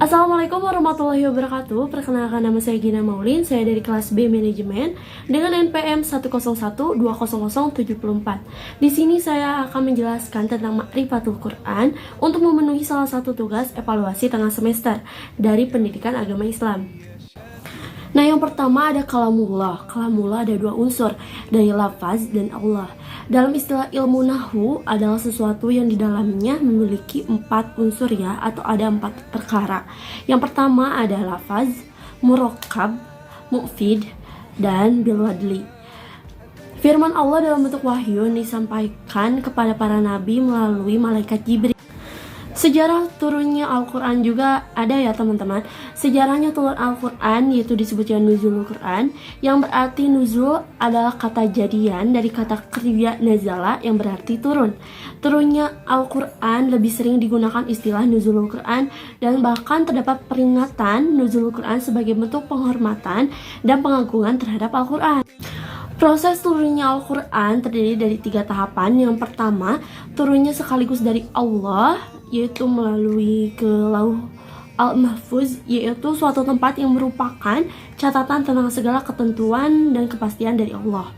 Assalamualaikum warahmatullahi wabarakatuh. Perkenalkan, nama saya Gina Maulin. Saya dari kelas B Manajemen dengan NPM 101200074. Di sini saya akan menjelaskan tentang Ma'rifatul Quran untuk memenuhi salah satu tugas evaluasi tengah semester dari Pendidikan Agama Islam. Nah, yang pertama ada kalamullah. Kalamullah ada dua unsur, dari lafaz dan Allah. Dalam istilah ilmu nahwu adalah sesuatu yang di dalamnya memiliki 4 unsur ya, atau ada 4 perkara. Yang pertama ada lafaz, murakkab, mufid, dan bilwadli. Firman Allah dalam bentuk wahyu yang disampaikan kepada para nabi melalui malaikat Jibril. Sejarah turunnya Al-Quran juga ada ya teman-teman. Sejarahnya turun Al-Quran yaitu disebutnya nuzulul Quran, yang berarti nuzul adalah kata jadian dari kata kriya nazala yang berarti turun. Turunnya Al-Quran lebih sering digunakan istilah nuzulul Quran, dan bahkan terdapat peringatan nuzulul Quran sebagai bentuk penghormatan dan pengagungan terhadap Al-Quran. Proses turunnya Al-Quran terdiri dari 3 tahapan. Yang pertama, turunnya sekaligus dari Allah, yaitu melalui ke Lauh Al-Mahfuz, yaitu suatu tempat yang merupakan catatan tentang segala ketentuan dan kepastian dari Allah.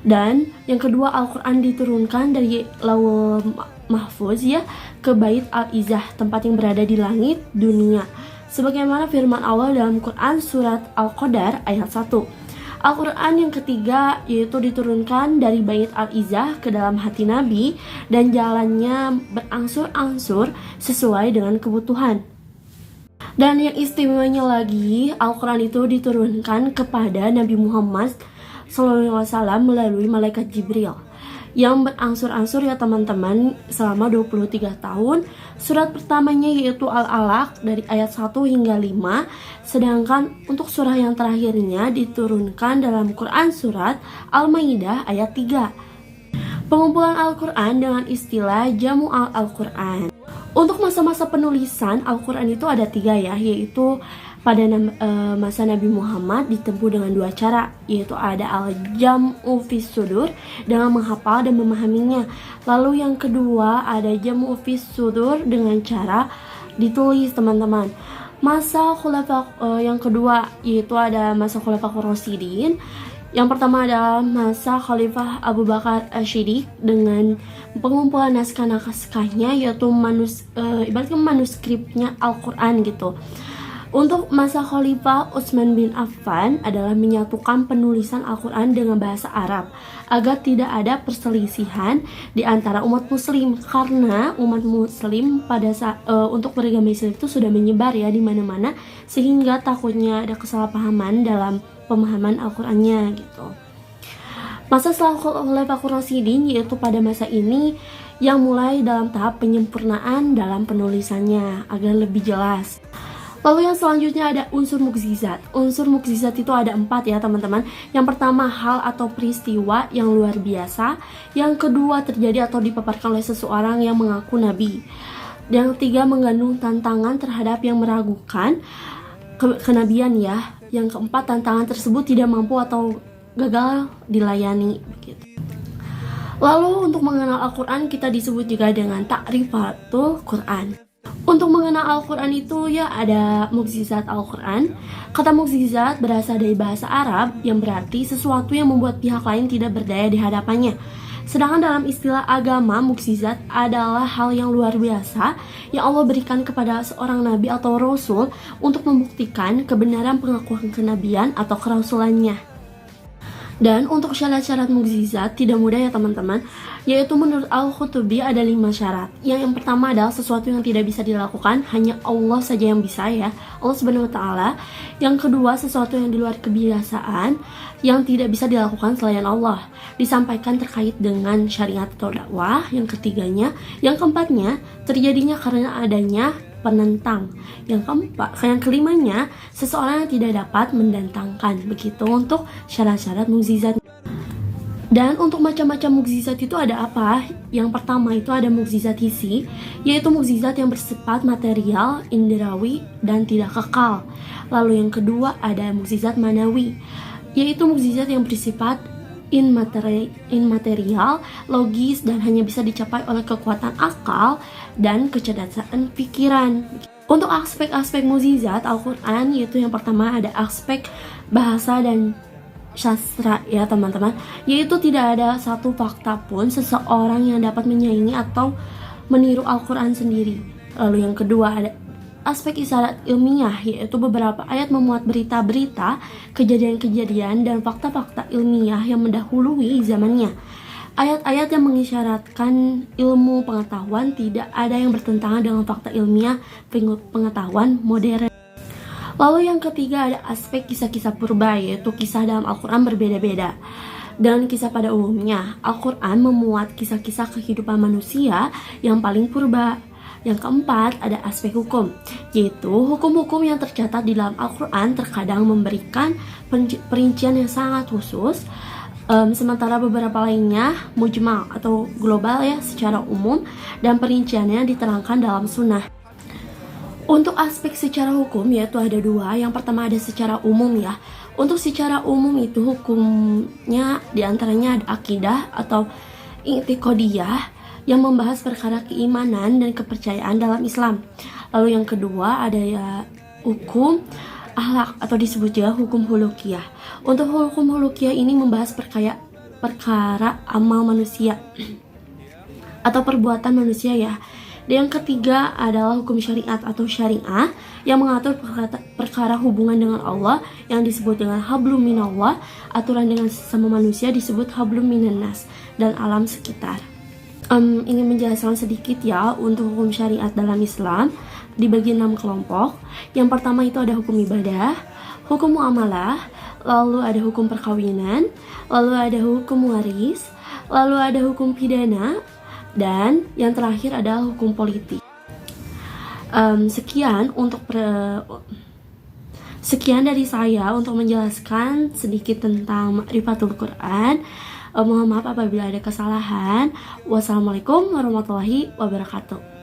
Dan yang kedua, Al-Quran diturunkan dari Lauh Mahfuz ya ke Bait Al-Izzah, tempat yang berada di langit dunia, sebagaimana firman Allah dalam Quran surat Al-Qadar ayat 1. Al-Quran yang ketiga yaitu diturunkan dari Bait Al-Izzah ke dalam hati Nabi, dan jalannya berangsur-angsur sesuai dengan kebutuhan. Dan yang istimewanya lagi, Al-Quran itu diturunkan kepada Nabi Muhammad SAW melalui malaikat Jibril, yang berangsur-angsur ya teman-teman selama 23 tahun. Surat pertamanya yaitu Al-Alaq dari ayat 1 hingga 5, sedangkan untuk surah yang terakhirnya diturunkan dalam Quran surat Al-Maidah ayat 3. Pengumpulan Al-Quran dengan istilah Jamu Al-Quran. Untuk masa-masa penulisan Al-Quran itu ada 3 ya, yaitu pada masa Nabi Muhammad ditempuh dengan 2 cara, yaitu ada al-jam'u fis sudur dengan menghafal dan memahaminya. Lalu yang kedua ada jam'u fis sudur dengan cara ditulis teman-teman. Masa khulafa yang kedua yaitu ada masa Khulafaur Rasyidin. Yang pertama adalah masa Khalifah Abu Bakar Asy-Siddiq dengan pengumpulan naskah-naskahnya, yaitu ibaratnya manuskripnya Al-Quran gitu. Untuk masa Khalifah Utsman bin Affan adalah menyatukan penulisan Al-Quran dengan bahasa Arab agar tidak ada perselisihan di antara umat muslim, karena umat muslim pada untuk beragama Islam itu sudah menyebar ya di mana-mana, sehingga takutnya ada kesalahpahaman dalam pemahaman Al-Qurannya gitu. Masa setelah Khulafaur Rasyidin yaitu pada masa ini yang mulai dalam tahap penyempurnaan dalam penulisannya agar lebih jelas. Lalu yang selanjutnya ada unsur mukjizat. Unsur mukjizat itu ada 4 ya teman-teman. Yang pertama, hal atau peristiwa yang luar biasa. Yang kedua, terjadi atau dipaparkan oleh seseorang yang mengaku nabi. Yang ketiga, mengandung tantangan terhadap yang meragukan kenabian ya. Yang keempat, tantangan tersebut tidak mampu atau gagal dilayani begitu. Lalu untuk mengenal Al-Quran kita disebut juga dengan Ta'rifatul Quran. Untuk mengenal Al-Quran itu ya ada mukjizat Al-Quran. Kata mukjizat berasal dari bahasa Arab yang berarti sesuatu yang membuat pihak lain tidak berdaya di hadapannya. Sedangkan dalam istilah agama, mukjizat adalah hal yang luar biasa yang Allah berikan kepada seorang nabi atau rasul untuk membuktikan kebenaran pengakuan kenabian atau kerasulannya. Dan untuk syarat-syarat mukjizat tidak mudah ya teman-teman, yaitu menurut Al-Khutubi ada 5 syarat. Yang pertama adalah sesuatu yang tidak bisa dilakukan, hanya Allah saja yang bisa ya, Allah Subhanahu wa Ta'ala. Yang kedua, sesuatu yang di luar kebiasaan yang tidak bisa dilakukan selain Allah, disampaikan terkait dengan syariat atau dakwah. Yang ketiganya, yang keempatnya terjadinya karena adanya penentang. Yang kelimanya, seseorang yang tidak dapat mendatangkan. Begitu untuk syarat-syarat mukjizat. Dan untuk macam-macam mukjizat itu ada apa? Yang pertama itu ada mukjizat hissi, yaitu mukjizat yang bersifat material, indrawi, dan tidak kekal. Lalu yang kedua ada mukjizat manawi, yaitu mukjizat yang bersifat immaterial, logis, dan hanya bisa dicapai oleh kekuatan akal dan kecerdasan pikiran. Untuk aspek-aspek mukjizat Al-Quran, yaitu yang pertama ada aspek bahasa dan sastra ya teman-teman, yaitu tidak ada satu fakta pun seseorang yang dapat menyaingi atau meniru Al-Quran sendiri. Lalu yang kedua ada aspek isyarat ilmiah, yaitu beberapa ayat memuat berita-berita, kejadian-kejadian, dan fakta-fakta ilmiah yang mendahului zamannya. Ayat-ayat yang mengisyaratkan ilmu pengetahuan, tidak ada yang bertentangan dengan fakta ilmiah pengetahuan modern. Lalu yang ketiga ada aspek kisah-kisah purba, yaitu kisah dalam Al-Quran berbeda-beda. Dengan kisah pada umumnya, Al-Quran memuat kisah-kisah kehidupan manusia yang paling purba. Yang keempat ada aspek hukum, yaitu hukum-hukum yang tercatat di dalam Al-Quran terkadang memberikan perincian yang sangat khusus, sementara beberapa lainnya mujmal atau global ya secara umum, dan perinciannya diterangkan dalam sunnah. Untuk aspek secara hukum yaitu ada dua. Yang pertama ada secara umum ya. Untuk secara umum itu hukumnya diantaranya ada akidah atau i'tiqadiyah yang membahas perkara keimanan dan kepercayaan dalam Islam. Lalu yang kedua ada ya hukum akhlak atau disebut juga hukum hulukiyah. Untuk hukum hulukiyah ini membahas perkara amal manusia atau perbuatan manusia ya. Dan yang ketiga adalah hukum syariat atau syariah yang mengatur perkara hubungan dengan Allah yang disebut dengan hablum minallah, aturan dengan sesama manusia disebut hablum minannas, dan alam sekitar. Ingin menjelaskan sedikit ya untuk hukum syariat dalam Islam dibagi 6 kelompok. Yang pertama itu ada hukum ibadah, hukum muamalah, lalu ada hukum perkawinan, lalu ada hukum waris, lalu ada hukum pidana, dan yang terakhir adalah hukum politik. Sekian dari saya untuk menjelaskan sedikit tentang Ma'rifatul Quran. Mohon maaf apabila ada kesalahan. Wassalamualaikum warahmatullahi wabarakatuh.